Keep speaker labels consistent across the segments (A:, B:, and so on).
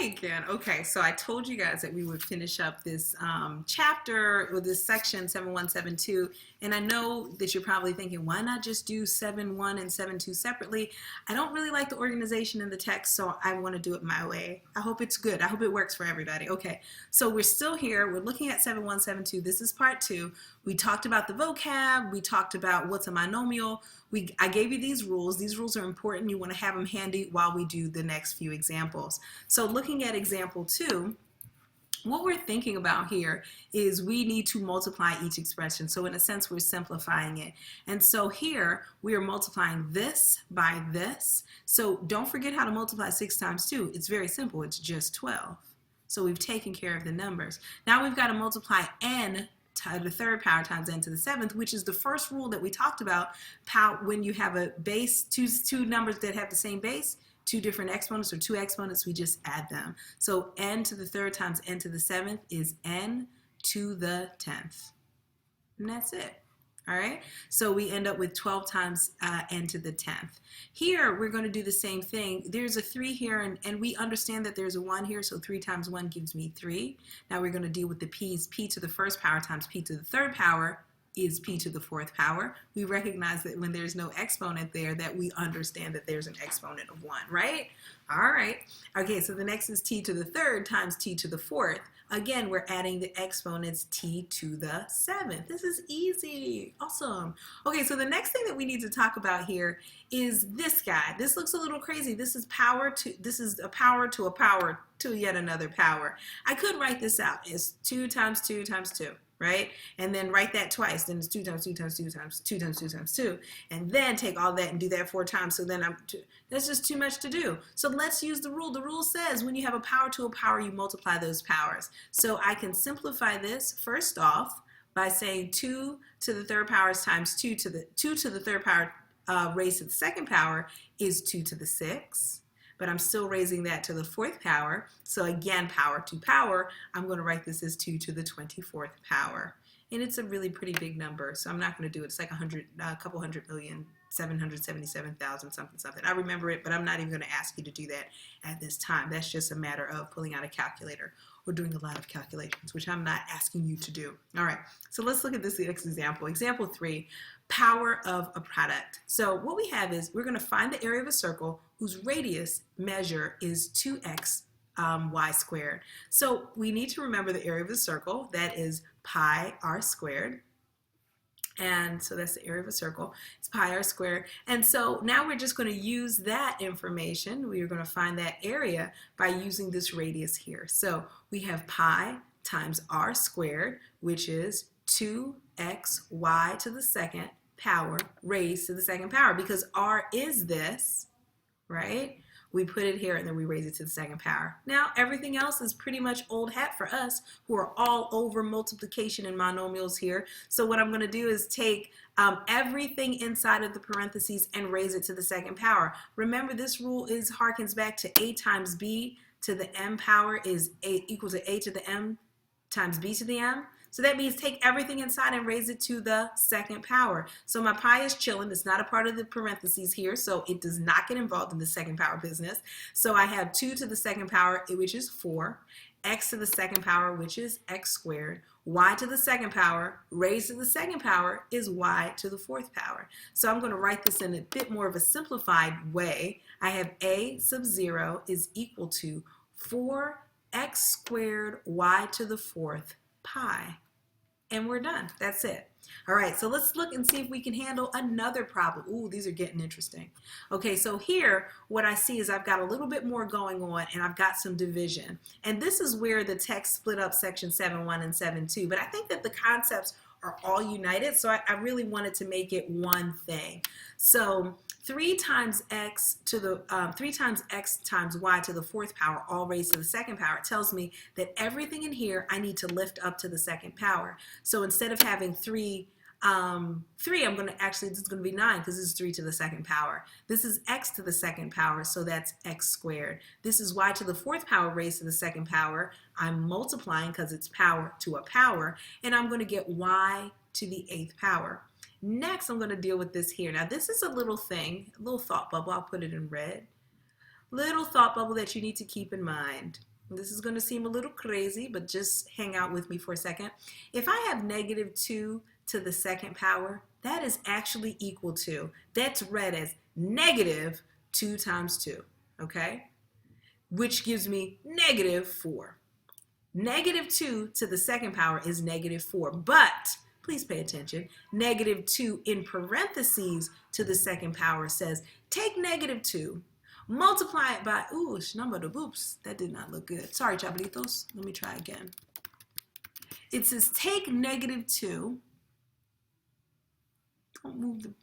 A: Hey again. Okay, so I told you guys that we would finish up this chapter or this section 7172, and I know that you're probably thinking, why not just do 7.1 and 7.2 separately? I don't really like the organization in the text, so I want to do it my way. I hope it's good. I hope it works for everybody. Okay, so we're still here. We're looking at 7.1, 7.2. This is part 2. We talked about the vocab. We talked about what's a monomial. I gave you these rules. These rules are important. You want to have them handy while we do the next few examples. So looking at example 2, what we're thinking about here is we need to multiply each expression. So in a sense, we're simplifying it. And so here, we are multiplying this by this. So don't forget how to multiply 6 times 2. It's very simple. It's just 12. So we've taken care of the numbers. Now we've got to multiply n to the third power times n to the 7th, which is the first rule that we talked about. When you have a base, two numbers that have the same base, two different exponents or two exponents, we just add them. So n to the 3rd times n to the 7th is n to the 10th. And that's it. All right, so we end up with 12 times n to the 10th. Here, we're going to do the same thing. There's a 3 here, and we understand that there's a 1 here, so 3 times 1 gives me 3. Now we're going to deal with the p's. P to the 1st power times p to the 3rd power is p to the 4th power. We recognize that when there's no exponent there, that we understand that there's an exponent of 1, right? All right. Okay, so the next is t to the 3rd times t to the 4th. Again, we're adding the exponents t to the 7th. This is easy. Awesome. Okay, so the next thing that we need to talk about here is this guy. This looks a little crazy. This is a power to a power to yet another power. I could write this out as 2 times 2 times 2. Right? And then write that twice. Then it's 2 times 2 times 2 times 2 times 2 times 2. And then take all that and do that 4 times. So then that's just too much to do. So let's use the rule. The rule says when you have a power to a power, you multiply those powers. So I can simplify this first off by saying 2 to the 3rd power times 2 to the 3rd power raised to the 2nd power is 2 to the 6th. But I'm still raising that to the 4th power. So again, power to power, I'm going to write this as 2 to the 24th power. And it's a really pretty big number, so I'm not going to do it. It's like a couple hundred million, 777,000 something. I remember it, but I'm not even going to ask you to do that at this time. That's just a matter of pulling out a calculator or doing a lot of calculations, which I'm not asking you to do. All right, so let's look at this next example. Example 3, power of a product. So what we have is we're going to find the area of a circle whose radius measure is 2x y squared. So we need to remember the area of the circle. That is pi r squared. And so that's the area of a circle. It's pi r squared. And so now we're just going to use that information. We are going to find that area by using this radius here. So we have pi times r squared, which is 2xy to the 2nd power raised to the 2nd power, because r is this, right? We put it here and then we raise it to the 2nd power. Now everything else is pretty much old hat for us who are all over multiplication and monomials here. So what I'm going to do is take everything inside of the parentheses and raise it to the 2nd power. Remember, this rule harkens back to a times b to the m power is equal to a to the m times b to the m. So that means take everything inside and raise it to the 2nd power. So my pi is chilling. It's not a part of the parentheses here, so it does not get involved in the 2nd power business. So I have 2 to the 2nd power, which is 4, x to the 2nd power, which is x squared, y to the 2nd power, raised to the 2nd power is y to the 4th power. So I'm going to write this in a bit more of a simplified way. I have a sub 0 is equal to 4x squared y to the 4th pi. And we're done. That's it. All right, so let's look and see if we can handle another problem. Ooh, these are getting interesting. Okay, so here what I see is I've got a little bit more going on and I've got some division. And this is where the text split up section 7.1 and 7.2. But I think that the concepts are all united, so I really wanted to make it one thing. So 3 times x times y to the 4th power, all raised to the 2nd power, tells me that everything in here I need to lift up to the 2nd power. So instead of having 3, I'm going to actually, this is going to be 9 because this is 3 to the 2nd power. This is x to the 2nd power, so that's x squared. This is y to the 4th power raised to the 2nd power. I'm multiplying because it's power to a power, and I'm going to get y to the 8th power. Next, I'm going to deal with this here. Now, this is a little thing, a little thought bubble. I'll put it in red. Little thought bubble that you need to keep in mind. This is going to seem a little crazy, but just hang out with me for a second. If I have negative 2 to the second power, that is actually equal to, that's read as negative 2 times 2, okay? Which gives me negative 4. Negative 2 to the second power is negative 4, but please pay attention. Negative 2 in parentheses to the second power says, take negative 2, multiply it by, ooh, number the boops. That did not look good. Sorry, Chabelitos. Let me try again. It says take negative 2, don't move the,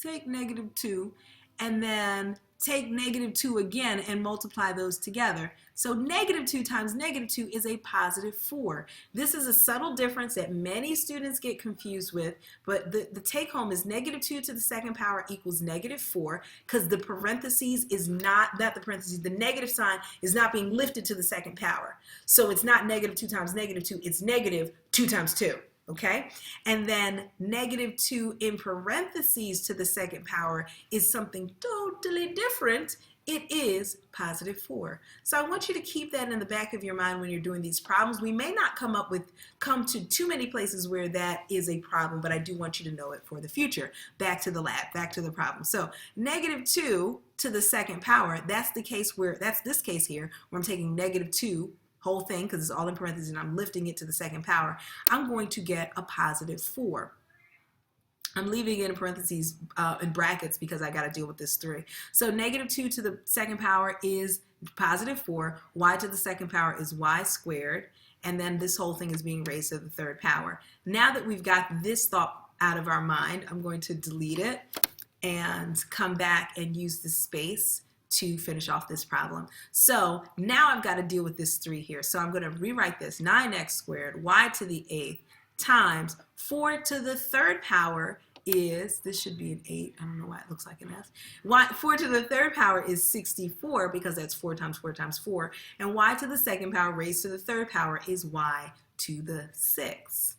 A: take negative 2, and then take negative 2 again and multiply those together. So negative 2 times negative 2 is a positive 4. This is a subtle difference that many students get confused with, but the take home is negative 2 to the second power equals negative 4, because the parentheses is not, that the parentheses, the negative sign is not being lifted to the second power. So it's not negative 2 times negative 2, it's negative 2 times 2. Okay, and then negative 2 in parentheses to the second power is something totally different. It is positive 4. So I want you to keep that in the back of your mind when you're doing these problems. We may not come to too many places where that is a problem, but I do want you to know it for the future. Back to the lab, back to the problem. So negative 2 to the second power, that's the case where, that's this case here, where I'm taking negative 2, whole thing, because it's all in parentheses, and I'm lifting it to the second power, I'm going to get a positive 4. I'm leaving it in parentheses, in brackets, because I got to deal with this 3. So negative 2 to the second power is positive 4. Y to the second power is y squared. And then this whole thing is being raised to the third power. Now that we've got this thought out of our mind, I'm going to delete it and come back and use the space to finish off this problem. So now I've got to deal with this 3 here. So I'm going to rewrite this 9x squared y to the 8th times 4 to the third power is, this should be an 8, I don't know why it looks like an F. 4 to the third power is 64, because that's 4 times 4 times 4. And y to the second power raised to the third power is y to the 6th.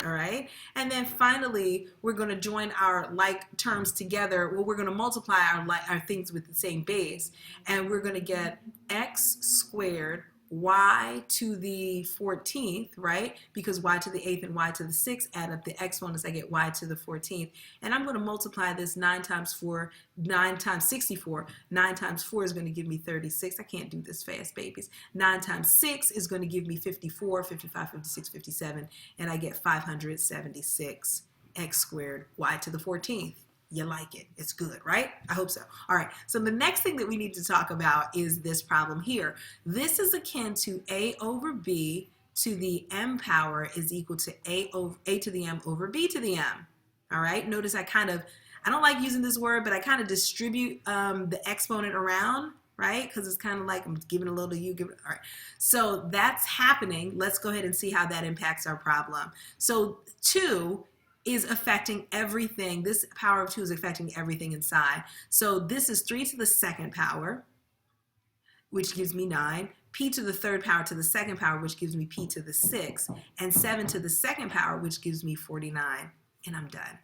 A: All right, and then finally we're going to join our like terms together. Well, we're going to multiply our things with the same base, and we're going to get x squared y to the 14th, right? Because y to the 8th and y to the 6th add up the exponents, I get y to the 14th. And I'm going to multiply this 9 times 4, 9 times 64. 9 times 4 is going to give me 36. I can't do this fast, babies. 9 times 6 is going to give me 54, 55, 56, 57, and I get 576 x squared y to the 14th. You like it. It's good, right? I hope so. All right. So the next thing that we need to talk about is this problem here. This is akin to a over b to the m power is equal to a to the m over b to the m. All right. Notice I don't like using this word, but I kind of distribute the exponent around, right? Because it's kind of like I'm giving a little to you, all right. So that's happening. Let's go ahead and see how that impacts our problem. So 2 is affecting everything. This power of 2 is affecting everything inside. So this is 3 to the second power, which gives me 9, p to the third power to the second power, which gives me p to the 6th, and 7 to the second power, which gives me 49, and I'm done.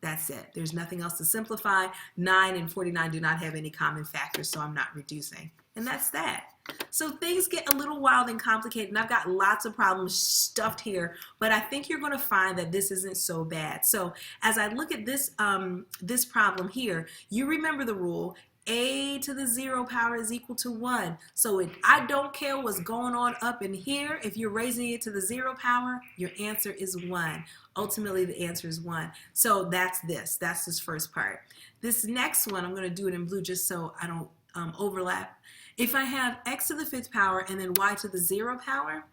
A: That's it. There's nothing else to simplify. 9 and 49 do not have any common factors, so I'm not reducing. And that's that. So things get a little wild and complicated, and I've got lots of problems stuffed here, but I think you're going to find that this isn't so bad. So as I look at this, this problem here, you remember the rule, a to the 0 power is equal to 1. So I don't care what's going on up in here. If you're raising it to the 0 power, your answer is 1. Ultimately, the answer is 1. So that's this. That's this first part. This next one, I'm going to do it in blue just so I don't overlap. If I have x to the 5th power and then y to the 0 power,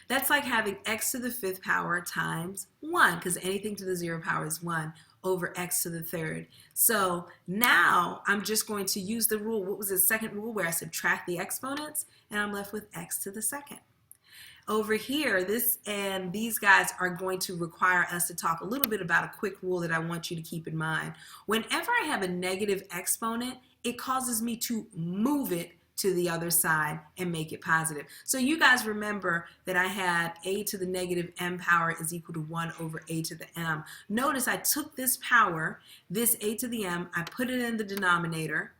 A: that's like having x to the 5th power times 1, because anything to the 0 power is 1 over x to the 3rd. So now I'm just going to use the rule, what was the second rule, where I subtract the exponents, and I'm left with x to the 2nd. Over here, this and these guys are going to require us to talk a little bit about a quick rule that I want you to keep in mind. Whenever I have a negative exponent, it causes me to move it to the other side and make it positive. So you guys remember that I had a to the negative m power is equal to 1 over a to the m. Notice I took this power, this a to the m, I put it in the denominator,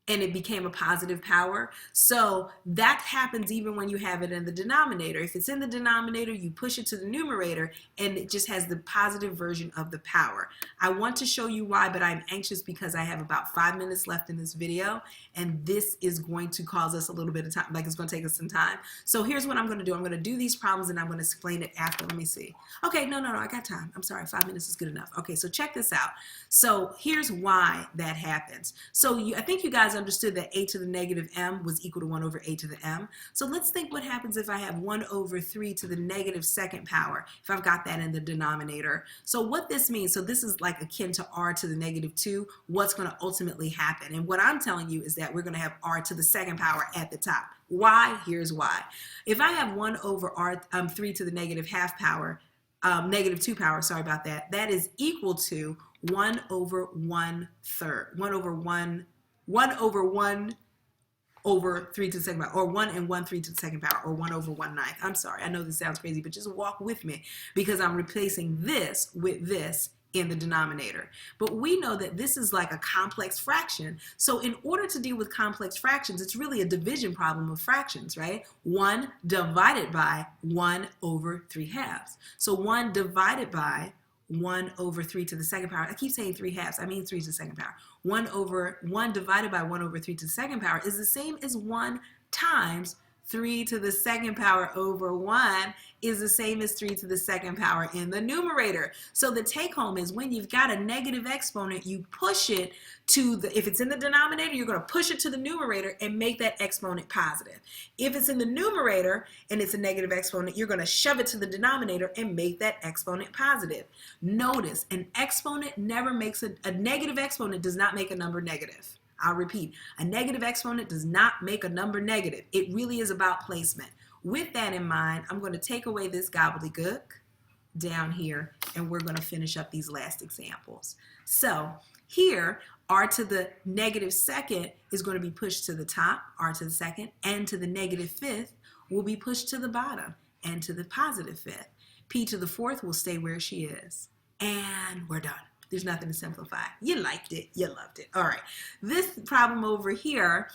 A: and it became a positive power. So that happens even when you have it in the denominator. If it's in the denominator, you push it to the numerator and it just has the positive version of the power. I want to show you why, but I'm anxious because I have about 5 minutes left in this video, and this is going to cause us a little bit of time, like it's going to take us some time. So here's what I'm going to do. I'm going to do these problems and I'm going to explain it after. Let me see. Okay, no, I got time. I'm sorry, 5 minutes is good enough. Okay, so check this out. So here's why that happens. So I think you guys understood that a to the negative m was equal to 1 over a to the m. So let's think what happens if I have 1 over 3 to the negative second power, if I've got that in the denominator. So what this means, so this is like akin to r to the negative 2, what's going to ultimately happen. And what I'm telling you is that we're going to have r to the second power at the top. Why? Here's why. If I have 1 over 3 to the negative half power, negative 2 power, sorry about that, that is equal to 1 over 1/3, 1 over 1 over 3 to the second power, or 1 and 1/3 to the second power, or 1 over 1/9. I'm sorry, I know this sounds crazy, but just walk with me because I'm replacing this with this in the denominator. But we know that this is like a complex fraction. So in order to deal with complex fractions, it's really a division problem of fractions, right? 1 divided by 1 over 3/2. So 1 divided by 1 over 3 to the second power. I keep saying 3/2. I mean 3 to the second power. 1 divided by 1 over 3 to the second power is the same as 1 times 3 to the second power over 1 is the same as 3 to the second power in the numerator. So the take home is when you've got a negative exponent, you push it to the, if it's in the denominator, you're going to push it to the numerator and make that exponent positive. If it's in the numerator and it's a negative exponent, you're going to shove it to the denominator and make that exponent positive. Notice, an exponent never makes a negative exponent does not make a number negative. I'll repeat, a negative exponent does not make a number negative. It really is about placement. With that in mind, I'm going to take away this gobbledygook down here, and we're going to finish up these last examples. So here, r to the negative second is going to be pushed to the top, r to the second, and to the negative fifth will be pushed to the bottom, and to the positive fifth. P to the fourth will stay where she is. And we're done. There's nothing to simplify. You liked it. You loved it. All right. This problem over here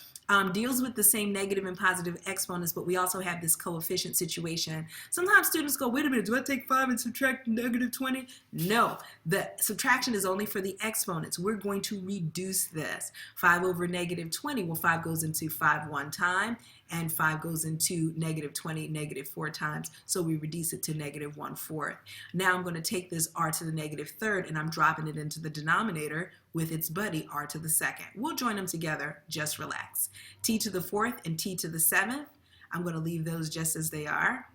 A: deals with the same negative and positive exponents, but we also have this coefficient situation. Sometimes students go, wait a minute, do I take 5 and subtract negative 20? No, the subtraction is only for the exponents. We're going to reduce this. 5 over negative 20, well, 5 goes into 5 one time, and 5 goes into negative 20 negative 4 times, so we reduce it to negative 1/4. Now I'm going to take this r to the negative third and I'm dropping it into the denominator with its buddy r to the second. We'll join them together, just relax. T to the fourth and t to the seventh, I'm going to leave those just as they are.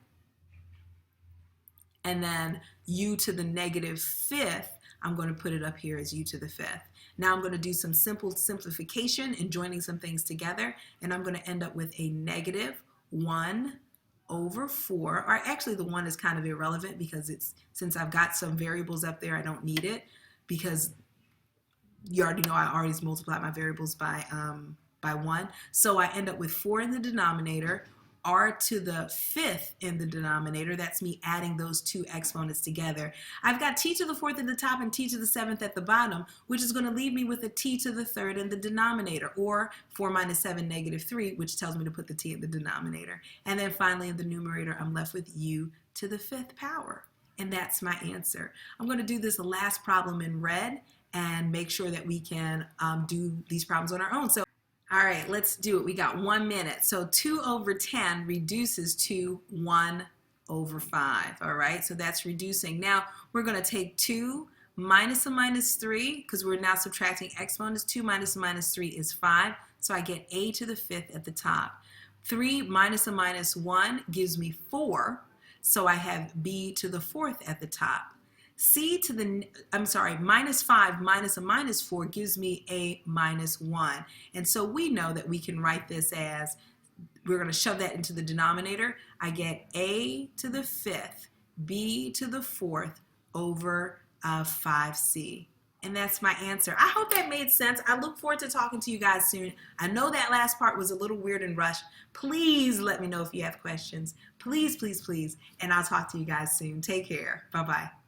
A: And then u to the negative fifth, I'm going to put it up here as u to the fifth. Now I'm going to do some simple simplification and joining some things together, and I'm going to end up with a negative 1 over 4, or actually the 1 is kind of irrelevant because it's, since I've got some variables up there, I don't need it because you already know I already multiplied my variables by 1. So I end up with 4 in the denominator, r to the fifth in the denominator. That's me adding those two exponents together. I've got t to the fourth at the top and t to the seventh at the bottom, which is going to leave me with a t to the third in the denominator, or 4 minus 7, negative 3, which tells me to put the t in the denominator. And then finally in the numerator, I'm left with u to the fifth power. And that's my answer. I'm going to do this last problem in red and make sure that we can do these problems on our own. So all right, let's do it. We got 1 minute. So 2 over 10 reduces to 1 over 5. All right, so that's reducing. Now we're going to take 2 minus a minus 3 because we're now subtracting exponents. 2 minus a minus 3 is 5. So I get a to the fifth at the top. 3 minus a minus 1 gives me 4. So I have b to the fourth at the top. Minus 5 minus a minus 4 gives me a minus 1. And so we know that we can write this as, we're going to shove that into the denominator. I get a to the fifth, b to the fourth over 5c. And that's my answer. I hope that made sense. I look forward to talking to you guys soon. I know that last part was a little weird and rushed. Please let me know if you have questions. Please, please, please. And I'll talk to you guys soon. Take care. Bye-bye.